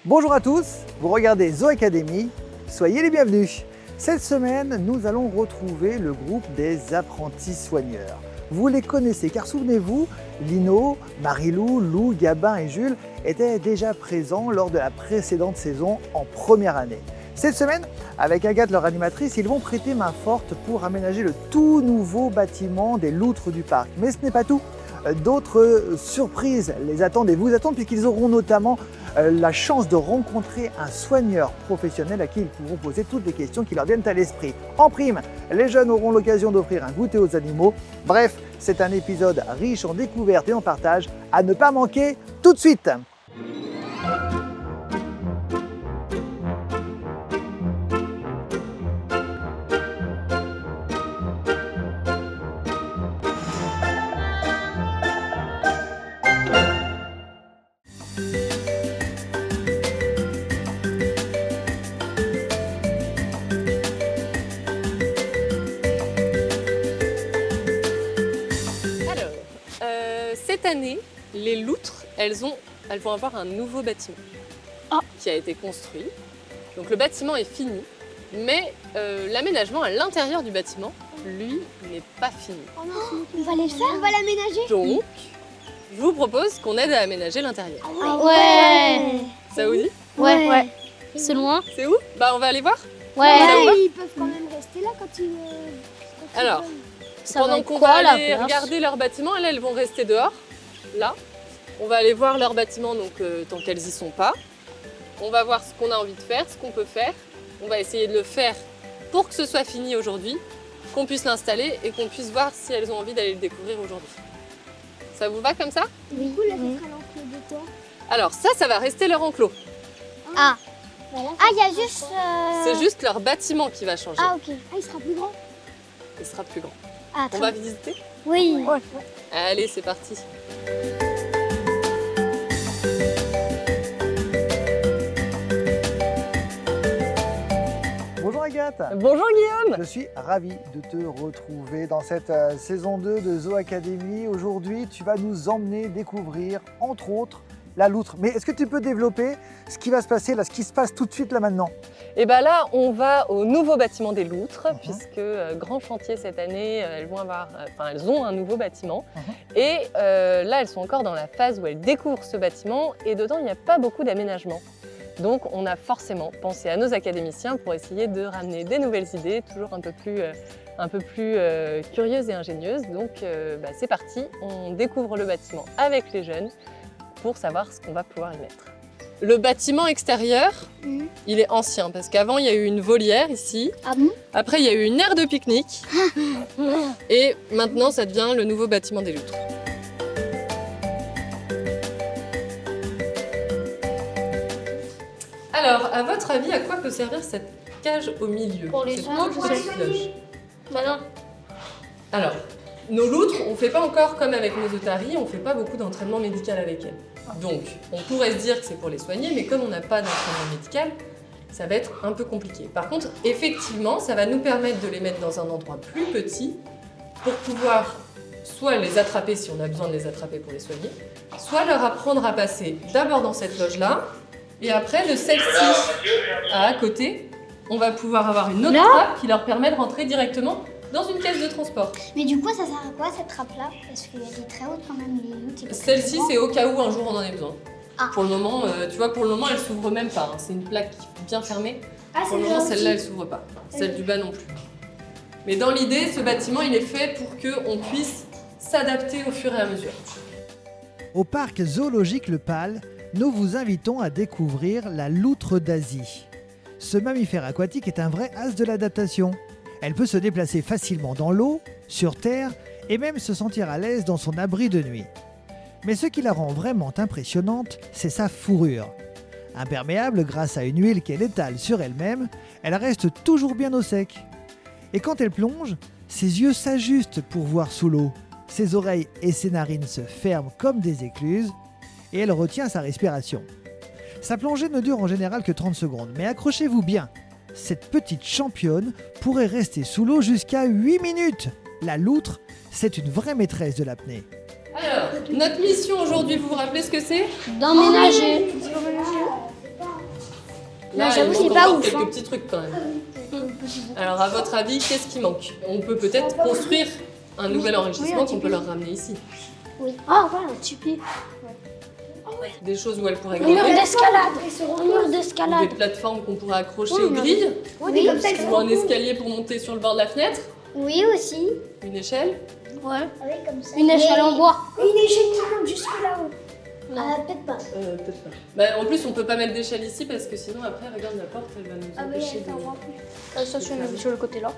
Bonjour à tous, vous regardez Zoo Academy, soyez les bienvenus. Cette semaine, nous allons retrouver le groupe des apprentis soigneurs. Vous les connaissez car souvenez-vous, Lino, Marilou, Lou, Gabin et Jules étaient déjà présents lors de la précédente saison en première année. Cette semaine, avec Agathe, leur animatrice, ils vont prêter main forte pour aménager le tout nouveau bâtiment des loutres du parc. Mais ce n'est pas tout. D'autres surprises les attendent et vous attendent puisqu'ils auront notamment la chance de rencontrer un soigneur professionnel à qui ils pourront poser toutes les questions qui leur viennent à l'esprit. En prime, les jeunes auront l'occasion d'offrir un goûter aux animaux. Bref, c'est un épisode riche en découvertes et en partage à ne pas manquer tout de suite. Cette année, les loutres, elles vont avoir un nouveau bâtiment qui a été construit. Donc le bâtiment est fini, mais l'aménagement à l'intérieur du bâtiment, lui, n'est pas fini. Oh non, on va les faire, on va l'aménager. Donc, je vous propose qu'on aide à aménager l'intérieur. Ah ouais. Ça vous dit? Ouais. C'est loin. C'est où? Bah on va aller voir. Ouais. Ils peuvent quand même rester là quand ils... Alors, pendant qu'on va aller regarder leur bâtiment, elles vont rester dehors, là. On va aller voir leur bâtiment donc, tant qu'elles y sont pas. On va voir ce qu'on a envie de faire, ce qu'on peut faire. On va essayer de le faire pour que ce soit fini aujourd'hui, qu'on puisse l'installer et qu'on puisse voir si elles ont envie d'aller le découvrir aujourd'hui. Ça vous va comme ça? Oui. Du coup, là, ça sera l'enclos de toi. Alors ça va rester leur enclos. Ah, il y a juste... C'est juste leur bâtiment qui va changer. Ah, ok. Ah, il sera plus grand. Il sera plus grand. Ah, on va visiter? Oui. Ouais. Allez, c'est parti. Bonjour Agathe. Bonjour Guillaume. Je suis ravi de te retrouver dans cette saison 2 de Zoo Academy. Aujourd'hui, tu vas nous emmener découvrir, entre autres, la loutre. Mais est-ce que tu peux développer ce qui va se passer là, ce qui se passe tout de suite là maintenant? Et bien là, on va au nouveau bâtiment des loutres, puisque grand chantier cette année, elles ont un nouveau bâtiment. Et là, elles sont encore dans la phase où elles découvrent ce bâtiment et dedans, il n'y a pas beaucoup d'aménagement. Donc on a forcément pensé à nos académiciens pour essayer de ramener des nouvelles idées, toujours un peu plus curieuses et ingénieuses. Donc c'est parti, on découvre le bâtiment avec les jeunes pour savoir ce qu'on va pouvoir y mettre. Le bâtiment extérieur, il est ancien parce qu'avant il y a eu une volière ici, après il y a eu une aire de pique-nique et maintenant ça devient le nouveau bâtiment des loutres. Alors, à votre avis, à quoi peut servir cette cage au milieu? Pour les gens, pour les cloches. Bah non. Alors, nos loutres, on ne fait pas encore comme avec nos otaries, on ne fait pas beaucoup d'entraînement médical avec elles. Donc, on pourrait se dire que c'est pour les soigner, mais comme on n'a pas d'entraînement médical, ça va être un peu compliqué. Par contre, effectivement, ça va nous permettre de les mettre dans un endroit plus petit pour pouvoir soit les attraper si on a besoin de les attraper pour les soigner, soit leur apprendre à passer d'abord dans cette loge-là, et après de celle-ci à côté, on va pouvoir avoir une autre trappe qui leur permet de rentrer directement dans une caisse de transport. Mais du coup, ça sert à quoi cette trappe-là? Parce qu'elle est très haute quand même, les loutres. Celle-ci, c'est au cas où un jour on en ait besoin. Pour le moment, tu vois, pour le moment, elle s'ouvre même pas. C'est une plaque bien fermée. Pour le moment, celle-là, elle s'ouvre pas. Celle du bas non plus. Mais dans l'idée, ce bâtiment, il est fait pour qu'on puisse s'adapter au fur et à mesure. Au parc zoologique Le Pal, nous vous invitons à découvrir la loutre d'Asie. Ce mammifère aquatique est un vrai as de l'adaptation. Elle peut se déplacer facilement dans l'eau, sur terre et même se sentir à l'aise dans son abri de nuit. Mais ce qui la rend vraiment impressionnante, c'est sa fourrure. Imperméable grâce à une huile qu'elle étale sur elle-même, elle reste toujours bien au sec. Et quand elle plonge, ses yeux s'ajustent pour voir sous l'eau. Ses oreilles et ses narines se ferment comme des écluses et elle retient sa respiration. Sa plongée ne dure en général que 30 secondes, mais accrochez-vous bien, cette petite championne pourrait rester sous l'eau jusqu'à 8 minutes. La loutre, c'est une vraie maîtresse de l'apnée. Alors, notre mission aujourd'hui, vous vous rappelez ce que c'est? D'emménager. Là, j'avoue, il c'est manque pas encore ouf, quelques hein. petits trucs quand même. Alors, à votre avis, qu'est-ce qui manque? On peut peut-être construire un nouvel enrichissement qu'on peut leur ramener ici. Ah, voilà, un tupi. Des choses où elles pourraient Un mur grimper. d'escalade. Un mur Ou des d'escalade. plateformes qu'on pourrait accrocher aux grilles. Oui, Ou un escalier pour monter sur le bord de la fenêtre. oui, aussi. Une échelle. Ouais. Une échelle en bois. Une échelle qui monte jusque là-haut. Non. Peut-être pas. Peut-être pas. Bah, en plus, on peut pas mettre d'échelle ici parce que sinon, après, regarde la porte, elle va nous empêcher de... Ça, sur le côté là.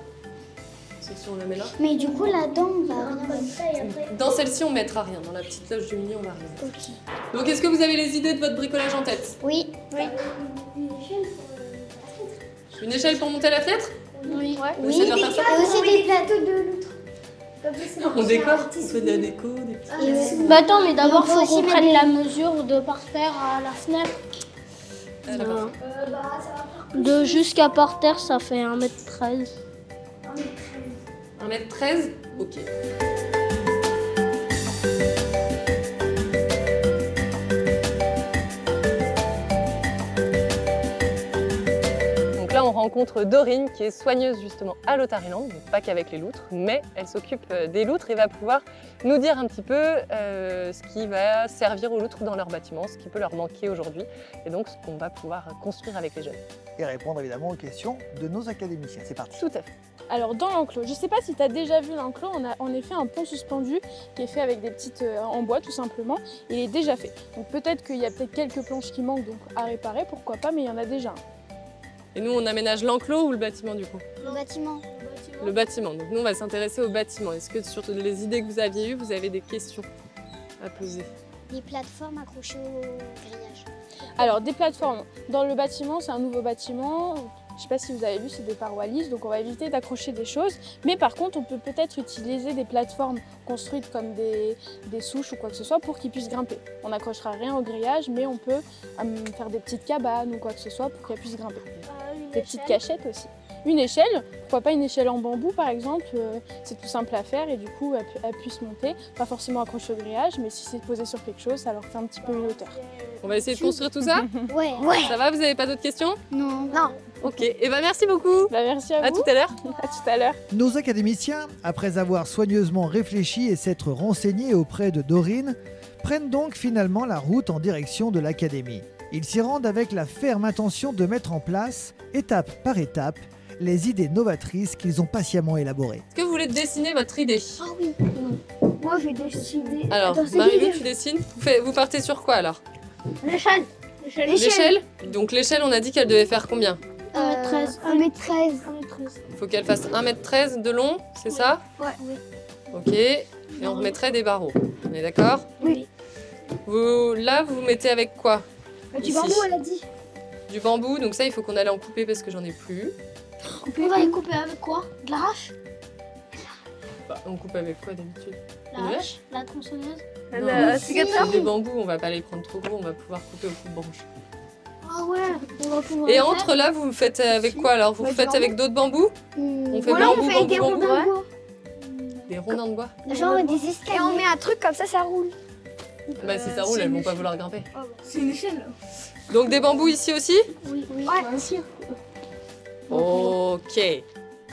C'est si on la met là. Mais du coup, là-dedans, on va Comme ça et après. Dans celle-ci, on mettra rien. Dans la petite loge du milieu, on va rien. Ok. Donc, est-ce que vous avez les idées de votre bricolage en tête? Oui. Une échelle pour Une échelle pour monter à la fenêtre? Oui. On essaie de faire ça. Et aussi des plateaux de l'outre. Comme ça, c'est On décore, on fait de la déco, des petits... Bah attends, mais d'abord, faut qu'on prenne la mesure de par terre à la fenêtre. D'accord. Ça va faire De jusqu'à par terre, ça fait 1m13. 1m13. Ok. Donc là, on rencontre Dorine qui est soigneuse justement à l'Otariland, donc pas qu'avec les loutres, mais elle s'occupe des loutres et va pouvoir nous dire un petit peu ce qui va servir aux loutres dans leur bâtiment, ce qui peut leur manquer aujourd'hui et donc ce qu'on va pouvoir construire avec les jeunes. Et répondre évidemment aux questions de nos académiciens. C'est parti. Tout à fait. Alors dans l'enclos, je ne sais pas si tu as déjà vu l'enclos, on a en effet un pont suspendu qui est fait avec des petites en bois tout simplement. Il est déjà fait. Donc peut-être qu'il y a peut-être quelques planches qui manquent donc à réparer, pourquoi pas, mais il y en a déjà un. Et nous, on aménage l'enclos ou le bâtiment du coup? Le bâtiment. Le bâtiment. Donc nous, on va s'intéresser au bâtiment. Est-ce que sur les idées que vous aviez eues, vous avez des questions à poser? Les plateformes accrochées au grillage. Alors des plateformes. Dans le bâtiment, c'est un nouveau bâtiment. Je ne sais pas si vous avez vu, c'est des parois lisses, donc on va éviter d'accrocher des choses. Mais par contre, on peut peut-être utiliser des plateformes construites comme des souches ou quoi que ce soit pour qu'ils puissent grimper. On n'accrochera rien au grillage, mais on peut faire des petites cabanes ou quoi que ce soit pour qu'elles puissent grimper. Des petites cachettes aussi. Une échelle, pourquoi pas une échelle en bambou par exemple, c'est tout simple à faire et du coup elle puisse monter, pas forcément accrochée au grillage, mais si c'est posé sur quelque chose, ça leur fait un petit peu une hauteur. On va essayer de construire tout ça? Ouais. Ça va? Vous n'avez pas d'autres questions? Non. Ok, et ben merci beaucoup. Bah, merci à vous. À tout à l'heure. À tout à l'heure. Nos académiciens, après avoir soigneusement réfléchi et s'être renseignés auprès de Dorine, prennent donc finalement la route en direction de l'académie. Ils s'y rendent avec la ferme intention de mettre en place, étape par étape, les idées novatrices qu'ils ont patiemment élaborées. Est-ce que vous voulez dessiner votre idée? Ah oui. Moi, je vais décider. Alors, Attends, c'est Marie-Lou, qui tu dessines? Vous partez sur quoi alors? L'échelle. L'échelle? Donc l'échelle, on a dit qu'elle devait faire combien? 1m13. 1m13. Il faut qu'elle fasse 1m13 de long, c'est ça? Ouais. Ok, et on remettrait des barreaux. On est d'accord? Oui. Là, vous mettez avec quoi? Du Ici. bambou, elle a dit. Du bambou, donc ça, il faut qu'on aille en couper parce que j'en ai plus. On va les couper avec quoi? De la hache? Bah, on coupe avec quoi d'habitude? La Une hache? La tronçonneuse? Non, sécateur. c'est des bambous, on va pas les prendre trop gros, on va pouvoir couper au coupe-branche. Ah ouais. On va pouvoir Et le entre là, vous faites avec quoi alors? Vous Bah, du faites bambou. avec d'autres bambous? faire. On fait Voilà, bambou, on fait des bambou, rondins bambou. de bois. Des rondins de bois? Genre des escaliers. Et on met un truc comme ça roule. Bah si ça roule, elles vont pas vouloir grimper. C'est une échelle. Donc des bambous ici aussi? Oui. Ouais, sûr. Ok.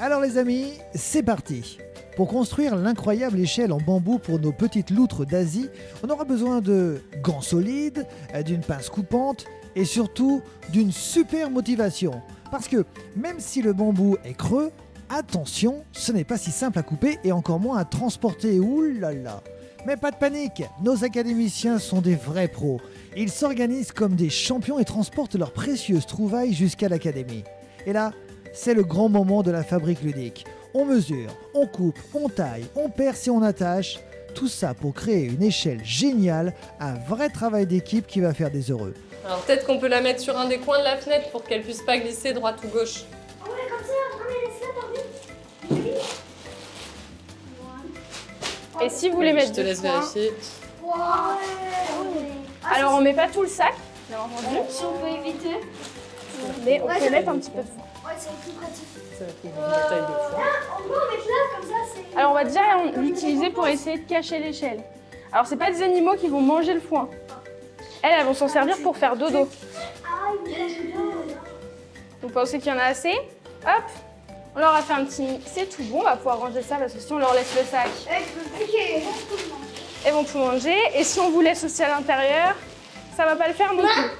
Alors les amis, c'est parti. Pour construire l'incroyable échelle en bambou pour nos petites loutres d'Asie, on aura besoin de gants solides, d'une pince coupante et surtout d'une super motivation. Parce que même si le bambou est creux, attention, ce n'est pas si simple à couper et encore moins à transporter. Ouh là là. Mais pas de panique, nos académiciens sont des vrais pros. Ils s'organisent comme des champions et transportent leurs précieuses trouvailles jusqu'à l'académie. Et là, c'est le grand moment de la fabrique ludique. On mesure, on coupe, on taille, on perce et on attache. Tout ça pour créer une échelle géniale, un vrai travail d'équipe qui va faire des heureux. Alors peut-être qu'on peut la mettre sur un des coins de la fenêtre pour qu'elle puisse pas glisser droite ou gauche. Ah ouais, comme ça. Ah mais laisse-la, t'as vu? Et si vous voulez mettre Je te deux laisse points, vérifier. alors on met pas tout le sac, bien entendu, Si on peut éviter. mais on Ouais, peut ça mettre un petit peu de fond. Ouais, c'est plus pratique. Ça va faire une taille de foin. On peut en mettre là, comme ça, c'est. Alors on va déjà l'utiliser pour essayer de cacher l'échelle. Alors c'est pas des animaux qui vont manger le foin. Elles vont s'en servir pour faire dodo. Ah, il me l'a Vous pensez qu'il y en a assez? Hop, on leur a fait un petit... C'est tout bon, on va pouvoir ranger ça parce que si on leur laisse le sac, elles vont tout manger. Et si on vous laisse aussi à l'intérieur, ça va pas le faire non plus.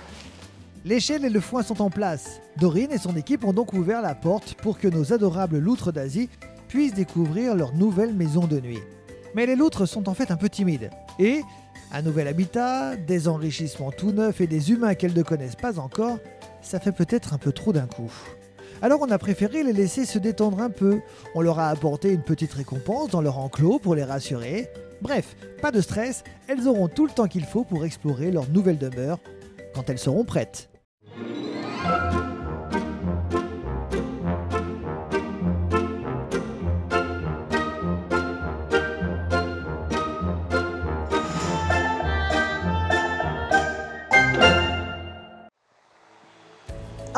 L'échelle et le foin sont en place. Dorine et son équipe ont donc ouvert la porte pour que nos adorables loutres d'Asie puissent découvrir leur nouvelle maison de nuit. Mais les loutres sont en fait un peu timides. Et un nouvel habitat, des enrichissements tout neufs et des humains qu'elles ne connaissent pas encore, ça fait peut-être un peu trop d'un coup. Alors on a préféré les laisser se détendre un peu. On leur a apporté une petite récompense dans leur enclos pour les rassurer. Bref, pas de stress, elles auront tout le temps qu'il faut pour explorer leur nouvelle demeure quand elles seront prêtes.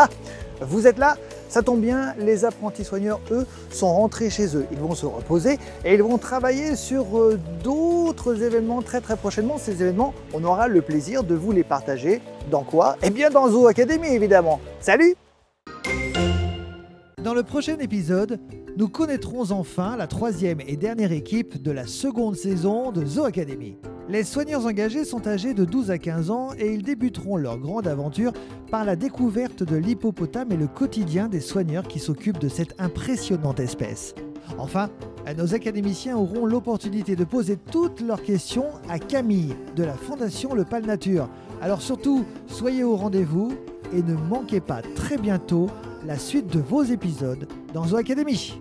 Ah, vous êtes là? Ça tombe bien, les apprentis soigneurs, eux, sont rentrés chez eux. Ils vont se reposer et ils vont travailler sur d'autres événements très prochainement. Ces événements, on aura le plaisir de vous les partager. Dans quoi? Eh bien dans Zoo Academy, évidemment. Salut! Dans le prochain épisode, nous connaîtrons enfin la 3e et dernière équipe de la seconde saison de Zoo Academy. Les soigneurs engagés sont âgés de 12 à 15 ans et ils débuteront leur grande aventure par la découverte de l'hippopotame et le quotidien des soigneurs qui s'occupent de cette impressionnante espèce. Enfin, nos académiciens auront l'opportunité de poser toutes leurs questions à Camille de la Fondation Le Pal Nature. Alors surtout, soyez au rendez-vous et ne manquez pas très bientôt la suite de vos épisodes dans Zoo Academy.